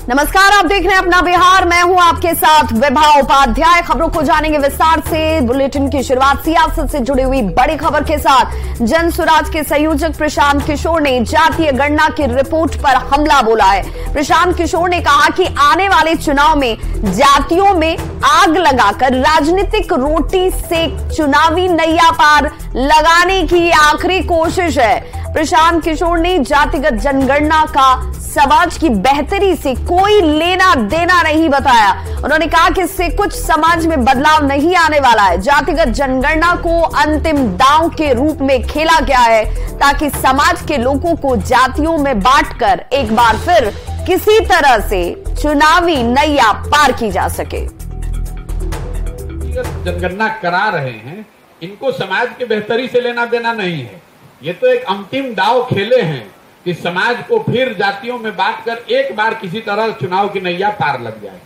नमस्कार, आप देख रहे हैं अपना बिहार। मैं हूं आपके साथ विभा उपाध्याय। खबरों को जानेंगे विस्तार से। बुलेटिन की शुरुआत सियासत से जुड़ी हुई बड़ी खबर के साथ। जन सुराज के संयोजक प्रशांत किशोर ने जातीय गणना की रिपोर्ट पर हमला बोला है। प्रशांत किशोर ने कहा कि आने वाले चुनाव में जातियों में आग लगाकर राजनीतिक रोटी से चुनावी नैया पार लगाने की ये आखिरी कोशिश है। प्रशांत किशोर ने जातिगत जनगणना का समाज की बेहतरी से कोई लेना देना नहीं बताया। उन्होंने कहा कि इससे कुछ समाज में बदलाव नहीं आने वाला है। जातिगत जनगणना को अंतिम दांव के रूप में खेला गया है ताकि समाज के लोगों को जातियों में बांटकर एक बार फिर किसी तरह से चुनावी नैया पार की जा सके। जनगणना करा रहे हैं, इनको समाज के बेहतरी से लेना देना नहीं है। ये तो एक अंतिम दांव खेले हैं कि समाज को फिर जातियों में बांटकर एक बार किसी तरह चुनाव की नैया पार लग जाए।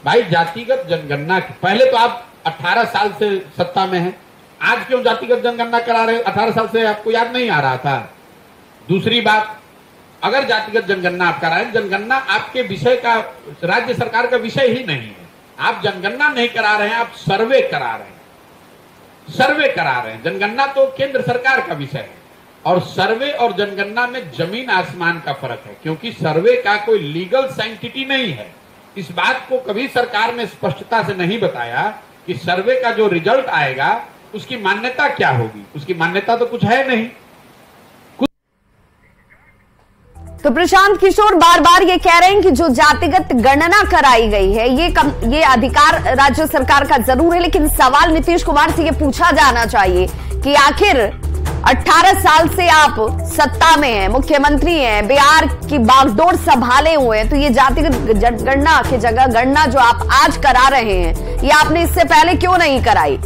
भाई, जातिगत जनगणना पहले तो आप 18 साल से सत्ता में हैं, आज क्यों जातिगत जनगणना करा रहे? 18 साल से आपको याद नहीं आ रहा था? दूसरी बात, अगर जातिगत जनगणना आप करा रहे हैं, जनगणना आपके विषय का, राज्य सरकार का विषय ही नहीं है। आप जनगणना नहीं करा रहे हैं, आप सर्वे करा रहे हैं। सर्वे करा रहे हैं। जनगणना तो केंद्र सरकार का विषय है और सर्वे और जनगणना में जमीन आसमान का फर्क है, क्योंकि सर्वे का कोई लीगल साइंटिटी नहीं है। इस बात को कभी सरकार ने स्पष्टता से नहीं बताया कि सर्वे का जो रिजल्ट आएगा उसकी मान्यता क्या होगी। उसकी मान्यता तो कुछ है नहीं। तो प्रशांत किशोर बार बार ये कह रहे हैं कि जो जातिगत गणना कराई गई है ये अधिकार राज्य सरकार का जरूर है, लेकिन सवाल नीतीश कुमार से ये पूछा जाना चाहिए कि आखिर 18 साल से आप सत्ता में हैं, मुख्यमंत्री हैं, बिहार की बागडोर संभाले हुए हैं, तो ये जातिगत जनगणना की जगह गणना जो आप आज करा रहे हैं, ये आपने इससे पहले क्यों नहीं कराई?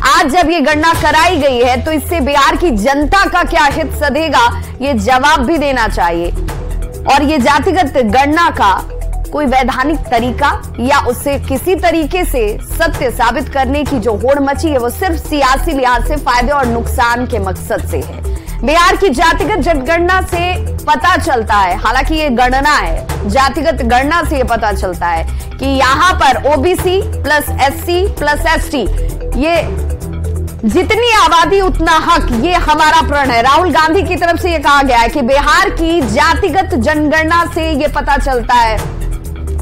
आज जब ये गणना कराई गई है तो इससे बिहार की जनता का क्या हित सधेगा, ये जवाब भी देना चाहिए। और ये जातिगत गणना का कोई वैधानिक तरीका या उससे किसी तरीके से सत्य साबित करने की जो होड़ मची है वो सिर्फ सियासी लिहाज से फायदे और नुकसान के मकसद से है। बिहार की जातिगत जनगणना से पता चलता है, हालांकि ये गणना है, जातिगत गणना से ये पता चलता है कि यहाँ पर OBC plus SC plus ST, ये जितनी आबादी उतना हक, ये हमारा प्रण है। राहुल गांधी की तरफ से ये कहा गया है कि बिहार की जातिगत जनगणना से ये पता चलता है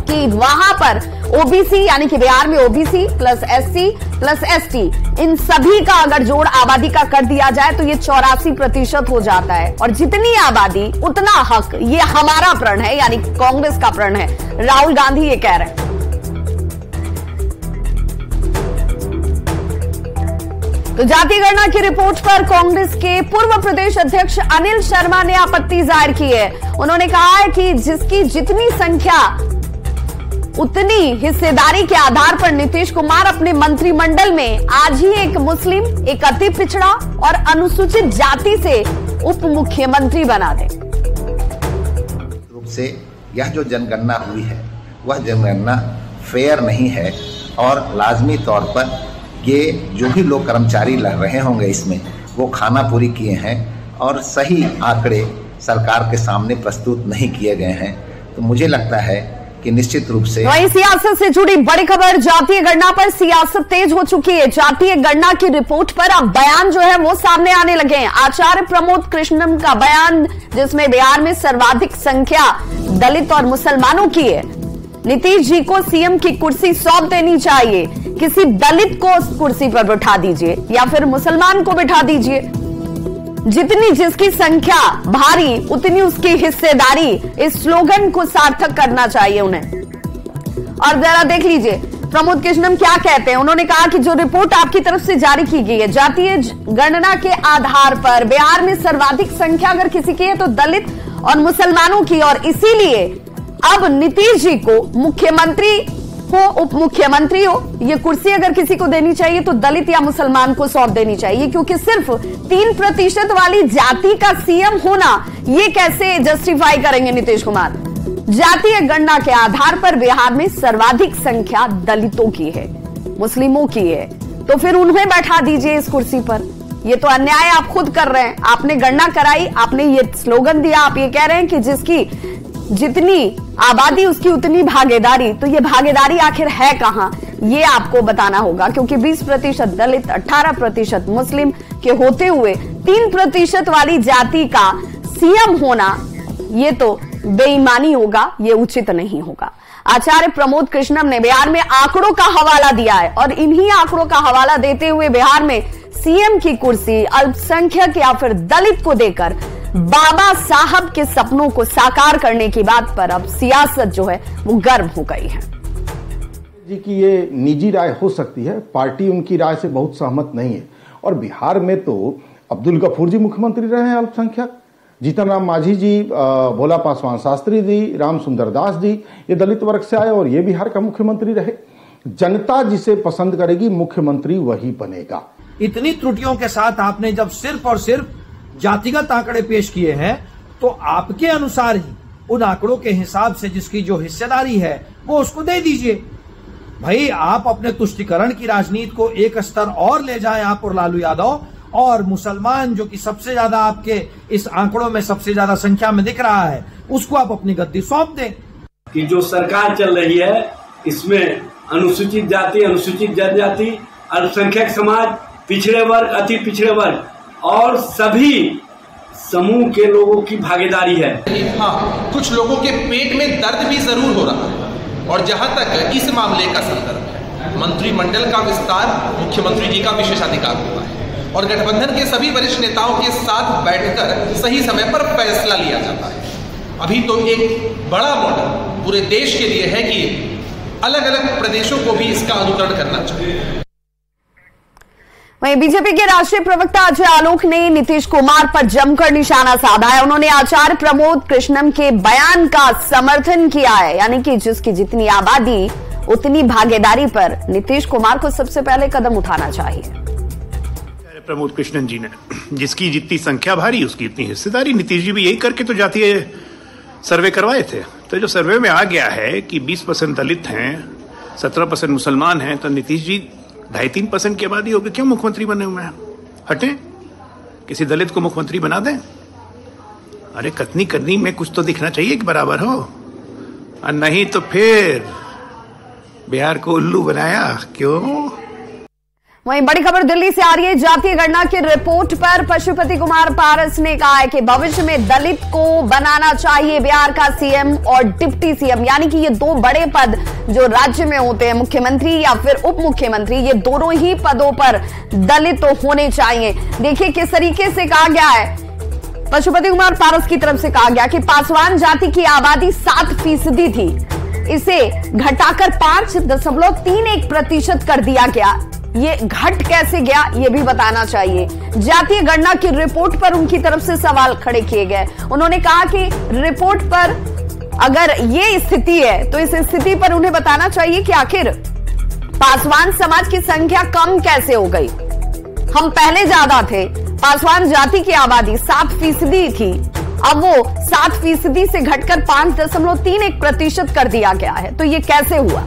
कि वहां पर ओबीसी यानी कि बिहार में OBC plus SC plus ST, इन सभी का अगर जोड़ आबादी का कर दिया जाए तो ये 84% हो जाता है। और जितनी आबादी उतना हक, ये हमारा प्रण है, यानी कांग्रेस का प्रण है। राहुल गांधी ये कह रहे हैं। तो जाति गणना की रिपोर्ट पर कांग्रेस के पूर्व प्रदेश अध्यक्ष अनिल शर्मा ने आपत्ति जाहिर की है। उन्होंने कहा है कि जिसकी जितनी संख्या उतनी हिस्सेदारी के आधार पर नीतीश कुमार अपने मंत्रिमंडल में आज ही एक मुस्लिम, एक अति पिछड़ा और अनुसूचित जाति से उप मुख्यमंत्री बना दे। रूप से यह जो जनगणना हुई है वह जनगणना फेयर नहीं है और लाजमी तौर पर ये जो भी लोग कर्मचारी लग रहे होंगे इसमें, वो खाना पूरी किए हैं और सही आंकड़े सरकार के सामने प्रस्तुत नहीं किए गए हैं। तो मुझे लगता है कि निश्चित रूप से वहीं सियासत से जुड़ी बड़ी खबर, जातीय गणना पर सियासत तेज हो चुकी है। जातीय गणना की रिपोर्ट पर अब बयान जो है वो सामने आने लगे हैं। आचार्य प्रमोद कृष्णम का बयान, जिसमें बिहार में सर्वाधिक संख्या दलित और मुसलमानों की है। नीतीश जी को सीएम की कुर्सी सौंप देनी चाहिए, किसी दलित को उस कुर्सी पर बिठा दीजिए या फिर मुसलमान को बिठा दीजिए। जितनी जिसकी संख्या भारी उतनी उसकी हिस्सेदारी, इस स्लोगन को सार्थक करना चाहिए उन्हें। और जरा देख लीजिए प्रमोद कृष्णम क्या कहते हैं। उन्होंने कहा कि जो रिपोर्ट आपकी तरफ से जारी की गई है, जातीय गणना के आधार पर बिहार में सर्वाधिक संख्या अगर किसी की है तो दलित और मुसलमानों की, और इसीलिए अब नीतीश जी को मुख्यमंत्री हो, उप मुख्यमंत्री हो, ये कुर्सी अगर किसी को देनी चाहिए तो दलित या मुसलमान को सौंप देनी चाहिए, क्योंकि सिर्फ 3% वाली जाति का सीएम होना ये कैसे जस्टिफाई करेंगे नीतीश कुमार। जातीय गणना के आधार पर बिहार में सर्वाधिक संख्या दलितों की है, मुस्लिमों की है, तो फिर उन्हें बैठा दीजिए इस कुर्सी पर। ये तो अन्याय आप खुद कर रहे हैं। आपने गणना कराई, आपने ये स्लोगन दिया, आप ये कह रहे हैं कि जिसकी जितनी आबादी उसकी उतनी भागीदारी, तो ये भागीदारी आखिर है कहां, ये आपको बताना होगा। क्योंकि 20% दलित, 18% मुस्लिम के होते हुए 3% वाली जाति का सीएम होना, ये तो बेईमानी होगा, ये उचित नहीं होगा। आचार्य प्रमोद कृष्णम ने बिहार में आंकड़ों का हवाला दिया है और इन्हीं आंकड़ों का हवाला देते हुए बिहार में सीएम की कुर्सी अल्पसंख्यक या फिर दलित को देकर बाबा साहब के सपनों को साकार करने की बात पर अब सियासत जो है वो गर्म हो गई है। जी की ये निजी राय हो सकती है, पार्टी उनकी राय से बहुत सहमत नहीं है। और बिहार में तो अब्दुल गफूर जी मुख्यमंत्री रहे हैं अल्पसंख्यक, जीतन राम मांझी जी, भोला पासवान शास्त्री जी, राम सुंदर दास जी, ये दलित वर्ग से आए और ये बिहार का मुख्यमंत्री रहे। जनता जिसे पसंद करेगी मुख्यमंत्री वही बनेगा। इतनी त्रुटियों के साथ आपने जब सिर्फ और सिर्फ जातिगत आंकड़े पेश किए हैं, तो आपके अनुसार ही उन आंकड़ों के हिसाब से जिसकी जो हिस्सेदारी है वो उसको दे दीजिए। भाई आप अपने तुष्टिकरण की राजनीति को एक स्तर और ले जाएं, आप और लालू यादव, और मुसलमान जो कि सबसे ज्यादा आपके इस आंकड़ों में सबसे ज्यादा संख्या में दिख रहा है, उसको आप अपनी गद्दी सौंप दें। कि जो सरकार चल रही है इसमें अनुसूचित जाति, अनुसूचित जनजाति, अल्पसंख्यक समाज, पिछड़े वर्ग, अति पिछड़े वर्ग और सभी समूह के लोगों की भागीदारी है। हाँ, कुछ लोगों के पेट में दर्द भी जरूर हो रहा है। और जहां तक इस मामले का संदर्भ है, मंत्रिमंडल का विस्तार मुख्यमंत्री जी का विशेषाधिकार होता है और गठबंधन के सभी वरिष्ठ नेताओं के साथ बैठकर सही समय पर फैसला लिया जाता है। अभी तो एक बड़ा मॉडल पूरे देश के लिए है कि अलग अलग प्रदेशों को भी इसका अनुकरण करना चाहिए। वहीं बीजेपी के राष्ट्रीय प्रवक्ता अजय आलोक ने नीतीश कुमार पर जमकर निशाना साधा है। उन्होंने आचार्य प्रमोद कृष्णम के बयान का समर्थन किया है, यानी कि जिसकी जितनी आबादी उतनी भागीदारी पर नीतीश कुमार को सबसे पहले कदम उठाना चाहिए। प्रमोद कृष्णन जी ने, जिसकी जितनी संख्या भारी उसकी इतनी हिस्सेदारी। नीतीश जी भी यही करके तो जातीय सर्वे करवाए थे। तो जो सर्वे में आ गया है कि 20% दलित हैं, 17% मुसलमान हैं, तो नीतीश जी 2.5-3% की आबादी होगी, क्यों मुख्यमंत्री बने हुए हैं? हटें, किसी दलित को मुख्यमंत्री बना दें। अरे कतनी करनी में कुछ तो दिखना चाहिए कि बराबर हो, और नहीं तो फिर बिहार को उल्लू बनाया क्यों। वहीं बड़ी खबर दिल्ली से आ रही है। जातीय गणना की रिपोर्ट पर पशुपति कुमार पारस ने कहा है कि भविष्य में दलित को बनाना चाहिए बिहार का सीएम और डिप्टी सीएम, यानी कि ये दो बड़े पद जो राज्य में होते हैं, मुख्यमंत्री या फिर उप मुख्यमंत्री, ये दोनों ही पदों पर दलित होने चाहिए। देखिए किस तरीके से कहा गया है। पशुपति कुमार पारस की तरफ से कहा गया कि पासवान जाति की आबादी 7% थी, इसे घटाकर 5.31% कर दिया गया। ये घट कैसे गया ये भी बताना चाहिए। जातीय गणना की रिपोर्ट पर उनकी तरफ से सवाल खड़े किए गए। उन्होंने कहा कि रिपोर्ट पर अगर ये स्थिति है तो इस स्थिति पर उन्हें बताना चाहिए कि आखिर पासवान समाज की संख्या कम कैसे हो गई। हम पहले ज्यादा थे, पासवान जाति की आबादी 7% थी, अब वो 7% से घटकर 5.31% कर दिया गया है। तो ये कैसे हुआ?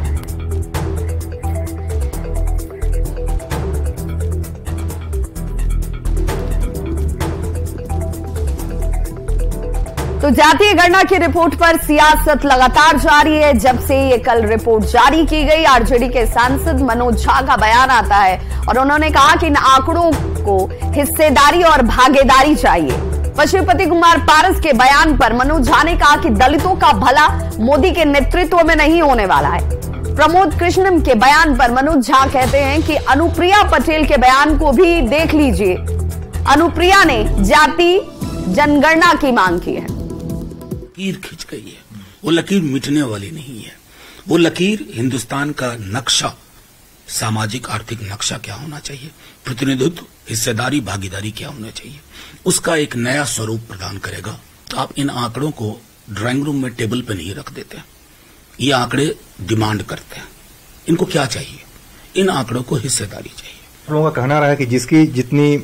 तो जातीय गणना की रिपोर्ट पर सियासत लगातार जारी है। जब से ये कल रिपोर्ट जारी की गई, आरजेडी के सांसद मनोज झा का बयान आता है और उन्होंने कहा कि इन आंकड़ों को हिस्सेदारी और भागीदारी चाहिए। पशुपति कुमार पारस के बयान पर मनोज झा ने कहा कि दलितों का भला मोदी के नेतृत्व में नहीं होने वाला है। प्रमोद कृष्णम के बयान पर मनोज झा कहते हैं कि अनुप्रिया पटेल के बयान को भी देख लीजिए। अनुप्रिया ने जाति जनगणना की मांग की है। लकीर खिंच गई है, वो लकीर मिटने वाली नहीं है। वो लकीर हिंदुस्तान का नक्शा, सामाजिक आर्थिक नक्शा क्या होना चाहिए, प्रतिनिधित्व, हिस्सेदारी, भागीदारी क्या होना चाहिए, उसका एक नया स्वरूप प्रदान करेगा। तो आप इन आंकड़ों को ड्राइंग रूम में टेबल पे नहीं रख देते। ये आंकड़े डिमांड करते हैं। इनको क्या चाहिए? इन आंकड़ों को हिस्सेदारी चाहिए। लोगों का कहना रहा है कि जिसकी जितनी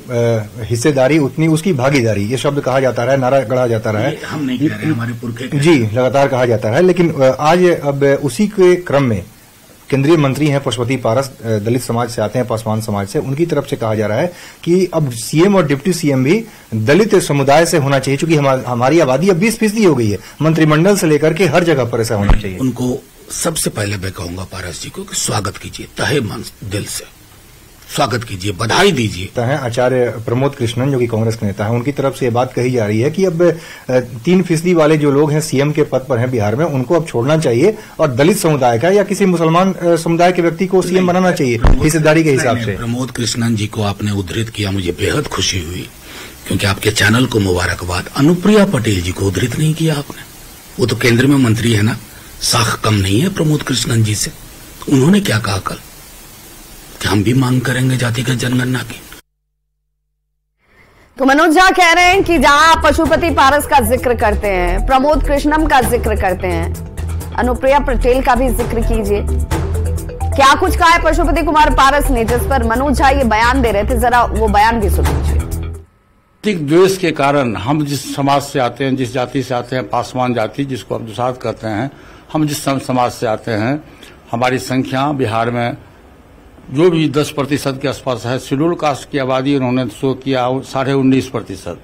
हिस्सेदारी उतनी उसकी भागीदारी, ये शब्द कहा जाता रहा है, नारा गढ़ा जाता रहा है। हम नहीं कह रहे, हमारे पुरखे जी लगातार कहा जाता रहा है। लेकिन आज अब उसी के क्रम में केंद्रीय मंत्री हैं पशुपति पारस, दलित समाज से आते हैं, पासवान समाज से, उनकी तरफ से कहा जा रहा है कि अब सीएम और डिप्टी सीएम भी दलित समुदाय से होना चाहिए, क्योंकि हमारी आबादी अब 20% हो गई है। मंत्रिमंडल से लेकर के हर जगह पर ऐसा होना चाहिए। उनको सबसे पहले मैं कहूंगा पारस जी को कि स्वागत कीजिए, तहे मन दिल से स्वागत कीजिए, बधाई दीजिए। आचार्य प्रमोद कृष्णन जो कि कांग्रेस के नेता हैं, उनकी तरफ से ये बात कही जा रही है कि अब 3% वाले जो लोग हैं सीएम के पद पर हैं बिहार में, उनको अब छोड़ना चाहिए और दलित समुदाय का या किसी मुसलमान समुदाय के व्यक्ति को सीएम बनाना चाहिए हिस्सेदारी के हिसाब से। प्रमोद कृष्णन जी को आपने उद्धृत किया, मुझे बेहद खुशी हुई, क्योंकि आपके चैनल को मुबारकबाद। अनुप्रिया पटेल जी को उद्धृत नहीं किया आपने, वो तो केंद्र में मंत्री है ना, साख कम नहीं है प्रमोद कृष्णन जी से। उन्होंने क्या कहा कल कि हम भी मांग करेंगे जातिगत जनगणना की। तो मनोज झा कह रहे हैं कि जहां आप पशुपति पारस का जिक्र करते हैं, प्रमोद कृष्णम का जिक्र करते हैं, अनुप्रिया पटेल का भी जिक्र कीजिए। क्या कुछ कहा है पशुपति कुमार पारस ने, जिस पर मनोज झा ये बयान दे रहे थे, जरा वो बयान भी सुन लीजिए। द्वेष के कारण हम जिस समाज से आते हैं, जिस जाति से आते हैं, पासवान जाति जिसको अब दुसाध कहते हैं, हम जिस समाज से आते हैं, हमारी संख्या बिहार में जो भी 10% के आसपास है। शेड्यूल कास्ट की आबादी उन्होंने शो किया 19.5%।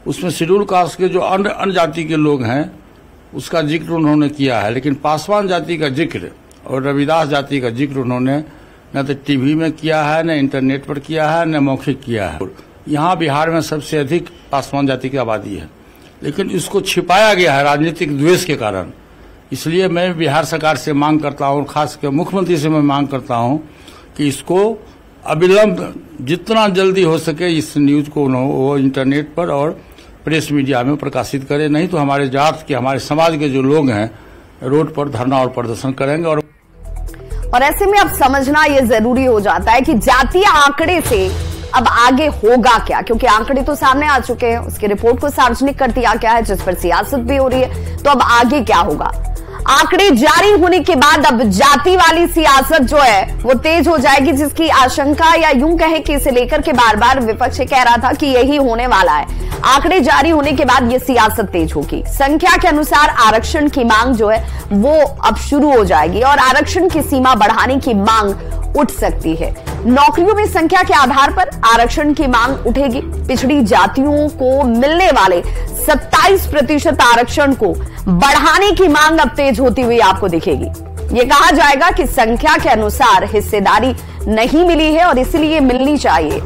उसमें शेड्यूल कास्ट के जो अन्य जाति के लोग हैं उसका जिक्र उन्होंने किया है, लेकिन पासवान जाति का जिक्र और रविदास जाति का जिक्र उन्होंने न तो टीवी में किया है, न इंटरनेट पर किया है, न मौखिक किया है। यहाँ बिहार में सबसे अधिक पासवान जाति की आबादी है, लेकिन इसको छिपाया गया है राजनीतिक द्वेष के कारण। इसलिए मैं बिहार सरकार से मांग करता हूँ, खासकर मुख्यमंत्री से मैं मांग करता हूँ कि इसको अविलंब जितना जल्दी हो सके इस न्यूज को वो इंटरनेट पर और प्रेस मीडिया में प्रकाशित करें, नहीं तो हमारे जात के, हमारे समाज के जो लोग हैं रोड पर धरना और प्रदर्शन करेंगे। और ऐसे में अब समझना ये जरूरी हो जाता है कि जातीय आंकड़े से अब आगे होगा क्या, क्योंकि आंकड़े तो सामने आ चुके हैं, उसकी रिपोर्ट को सार्वजनिक कर दिया गया है, जिस पर सियासत भी हो रही है। तो अब आगे क्या होगा? आंकड़े जारी होने के बाद अब जाति वाली सियासत जो है वो तेज हो जाएगी, जिसकी आशंका या यूं कहें कि इसे लेकर के बार बार विपक्ष कह रहा था कि यही होने वाला है। आंकड़े जारी होने के बाद ये सियासत तेज होगी। संख्या के अनुसार आरक्षण की मांग जो है वो अब शुरू हो जाएगी और आरक्षण की सीमा बढ़ाने की मांग उठ सकती है। नौकरियों में संख्या के आधार पर आरक्षण की मांग उठेगी। पिछड़ी जातियों को मिलने वाले 27% आरक्षण को बढ़ाने की मांग अब तेज होती हुई आपको दिखेगी। ये कहा जाएगा कि संख्या के अनुसार हिस्सेदारी नहीं मिली है और इसलिए मिलनी चाहिए।